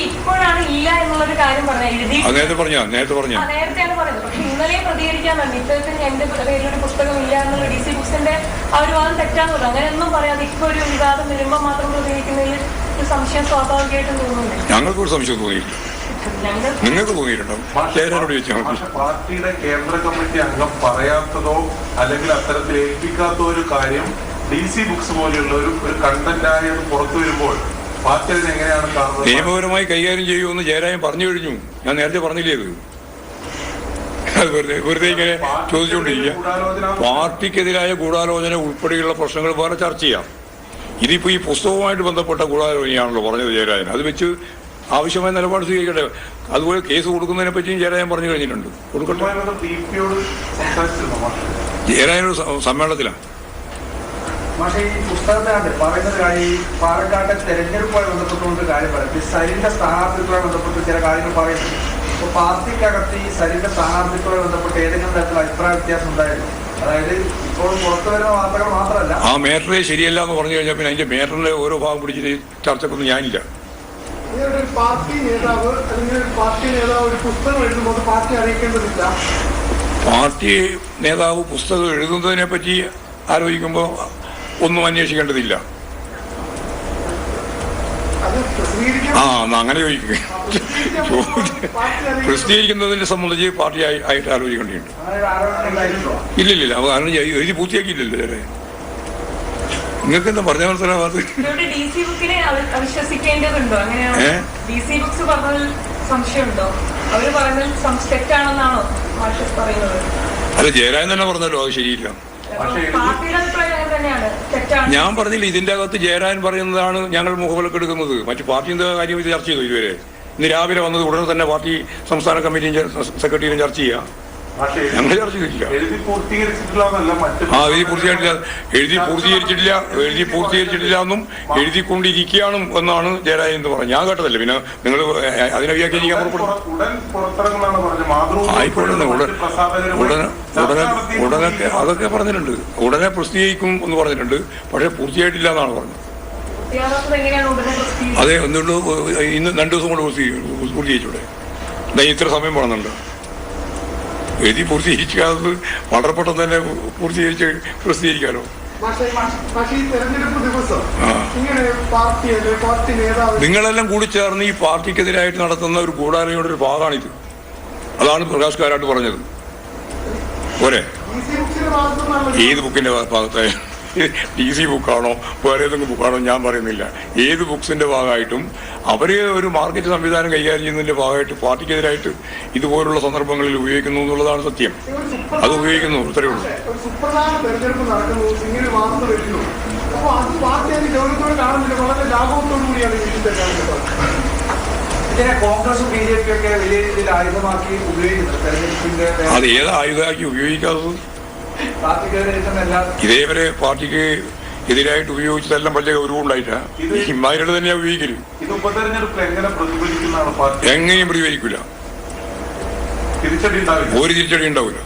ഇപ്പോഴാണ് ഇല്ല എന്നുള്ളൊരു കാര്യം നേരത്തെയാണ് പറഞ്ഞത്. പക്ഷെ ഇന്നലെ പ്രതികരിക്കാൻ പറഞ്ഞു ഇത്തരത്തിൽ എന്റെ പേരിലൊരു പുസ്തകം ഇല്ല എന്നുള്ള DC ബുക്സിന്റെ ആ ഒരു വാദം തെറ്റാന്ന് പറഞ്ഞു. അങ്ങനെയൊന്നും പറയാതെ ഇപ്പൊ ഒരു വിവാദം വരുമ്പോൾ മാത്രം പ്രതികരിക്കുന്നതിൽ ഒരു സംശയം സ്വാഭാവികമായിട്ടും തോന്നുന്നില്ല. ഞങ്ങൾക്കൊരു സംശയം തോന്നിയില്ല, നിങ്ങൾക്ക് തോന്നിയിട്ടുണ്ടോ? പാർട്ടിയുടെ കേന്ദ്ര കമ്മിറ്റി അംഗം പറയാത്തതോ അല്ലെങ്കിൽ അത്തരത്തിൽ ഏൽപ്പിക്കാത്ത ഒരു കാര്യം DC ബുക്സ് പോലെയുള്ള ഒരു കണ്ടന്റായി അത് പുറത്തു വരുമ്പോൾ പാർട്ടി അതിനെ എങ്ങനെയാണ് കാണുന്നത്? നിയമപരമായി കൈകാര്യം ചെയ്യുമെന്ന് ജയരാജൻ പറഞ്ഞു കഴിഞ്ഞു. ഞാൻ നേരത്തെ പറഞ്ഞില്ലേ അത് വെറുതെ ഇങ്ങനെ ചോദിച്ചുകൊണ്ടിരിക്കുക. പാർട്ടിക്കെതിരായ ഗൂഢാലോചന ഉൾപ്പെടെയുള്ള പ്രശ്നങ്ങൾ വേറെ ചർച്ച ചെയ്യാം. ഇതിപ്പോ ഈ പുസ്തകവുമായിട്ട് ബന്ധപ്പെട്ട ഗൂഢാലോചനയാണല്ലോ പറഞ്ഞത് ജയരാജൻ. അത് വെച്ച് ആവശ്യമായ നിലപാട് സ്വീകരിക്കട്ടെ. അതുപോലെ കേസ് കൊടുക്കുന്നതിനെ പറ്റിയും ജയരാജൻ പറഞ്ഞു കഴിഞ്ഞിട്ടുണ്ട്. കൊടുക്കട്ടെ. ജയരാജൻ ഒരു സമ്മേളനത്തിലാണ്. പക്ഷേ ഈ പുസ്തകത്തിനകത്ത് പറയുന്നത് കാര്യം പാലക്കാട്ടെ തെരഞ്ഞെടുപ്പുമായി ബന്ധപ്പെട്ടുകൊണ്ട് കാര്യം പറയുന്നത് സരിന്റെ സ്ഥാനാർത്ഥിത്വമായി ബന്ധപ്പെട്ട് ചില കാര്യങ്ങൾ പറയുന്നുണ്ട്. അപ്പൊ പാർട്ടിക്കകത്ത് ഈ സരിന്റെ സ്ഥാനാർത്ഥിത്വമായി ബന്ധപ്പെട്ട് ഏതെങ്കിലും തരത്തിലുള്ള അഭിപ്രായ വ്യത്യാസം ഉണ്ടായിരുന്നു? അതായത് ഇപ്പോൾ പുറത്തു വരുന്ന വാർത്തകൾ മാത്രമല്ല, ആ മേറ്ററെ ശരിയല്ല എന്ന് പറഞ്ഞു കഴിഞ്ഞാൽ പിന്നെ അതിന്റെ മേറ്ററിന്റെ ഓരോ ഭാഗം പിടിച്ചിട്ട് ചർച്ചക്കൊന്നും ഞാനില്ല. പാർട്ടി നേതാവ് അല്ലെങ്കിൽ പാർട്ടി നേതാവ് ഒരു പുസ്തകം എഴുതുമ്പോൾ പാർട്ടി അറിയിക്കേണ്ടതില്ല. പാർട്ടി നേതാവ് പുസ്തകം എഴുതുന്നതിനെ പറ്റി ആലോചിക്കുമ്പോൾ ഒന്നും അന്വേഷിക്കേണ്ടതില്ല. അങ്ങനെ ചോദിക്കുക. പ്രസിദ്ധീകരിക്കുന്നതിനെ സംബന്ധിച്ച് പാർട്ടി ആയിട്ട് ആലോചിക്കേണ്ടിയുണ്ട്. ഇല്ലില്ല, കാരണം എഴുതി പൂർത്തിയാക്കിയില്ലല്ലോ ചേരെ. നിങ്ങൾക്ക് എന്താ പറഞ്ഞ മനസ്സിലാവാതെ? അല്ല, ജയരാജൻ തന്നെ പറഞ്ഞല്ലോ അത് ശരിയില്ല. ഞാൻ പറഞ്ഞില്ല, ഇതിന്റെ അകത്ത് ജയരാജൻ പറയുന്നതാണ് ഞങ്ങൾ മുഖവിലക്കെടുക്കുന്നത്. മറ്റു പാർട്ടിന്റെ കാര്യം ഇത് ചർച്ച ചെയ്തു ഇതുവരെ. ഇന്ന് രാവിലെ വന്നത് ഉടനെ തന്നെ പാർട്ടി സംസ്ഥാന കമ്മിറ്റിയും സെക്രട്ടറിയും ചർച്ച ചെയ്യാം. ഞങ്ങൾ ചർച്ച ചെയ്തിട്ടില്ല. എഴുതി പൂർത്തീകരിച്ചിട്ടില്ല എന്നും എഴുതിക്കൊണ്ടിരിക്കുകയാണ് എന്നാണ് ജയരാജൻ എന്ന് പറഞ്ഞത്. ഞാൻ കേട്ടതല്ലേ. പിന്നെ നിങ്ങൾ അതിനെ വ്യാഖ്യാനിക്കാൻ പുറപ്പെടും. ആയിക്കോട്ടെ, ഉടനെ അതൊക്കെ പറഞ്ഞിട്ടുണ്ട്. ഉടനെ പ്രസിദ്ധീകരിക്കും എന്ന് പറഞ്ഞിട്ടുണ്ട്. പക്ഷെ പൂർത്തിയായിട്ടില്ല എന്നാണ് പറഞ്ഞത്. അതെ, എന്തുകൊണ്ട് ഇന്ന് 2 ദിവസം കൊണ്ട് പൂർത്തീകരിച്ചൂടെ? ഇത്ര സമയം പറയുന്നുണ്ട്. എഴുതി പൂർത്തീകരിക്കാത്തത് വളരെ പെട്ടെന്ന് തന്നെ പൂർത്തീകരിച്ച് പ്രസിദ്ധീകരിക്കാലോ. നിങ്ങളെല്ലാം കൂടി ചേർന്ന് ഈ പാർട്ടിക്കെതിരായിട്ട് നടത്തുന്ന ഒരു ഗൂഢാലോചനയുടെ ഒരു ഭാഗമാണിത്. അതാണ് പ്രകാശ് കാരാട്ട് പറഞ്ഞത്. പോരെ, ഏത് ബുക്കിന്റെ ഭാഗത്തെ DC ബുക്കാണോ വേറെ ഏതെങ്കിലും ബുക്കാണോ ഞാൻ പറയുന്നില്ല. ഏത് ബുക്സിന്റെ ഭാഗമായിട്ടും അവര് ഒരു മാർക്കറ്റ് സംവിധാനം കൈകാര്യം ചെയ്യുന്നതിന്റെ ഭാഗമായിട്ട് പാർട്ടിക്കെതിരായിട്ട് ഇതുപോലുള്ള സന്ദർഭങ്ങളിൽ ഉപയോഗിക്കുന്നു എന്നുള്ളതാണ് സത്യം. അത് ഉപയോഗിക്കുന്നു, ഇത്രയേ ഉള്ളൂ. അത് ഏത് ആയുധമാക്കി ഉപയോഗിക്കാത്തത്? ഇതേവരെ പാർട്ടിക്ക് എതിരായിട്ട് ഉപയോഗിച്ചതെല്ലാം വലിയ ഗൗരവം ഉണ്ടായിട്ടാ. ഇമാരുടെ തന്നെയാ ഉപയോഗിക്കല്. എങ്ങനെയും പ്രതികരിക്കില്ല. ഒരു തിരിച്ചടി ഉണ്ടാവില്ല.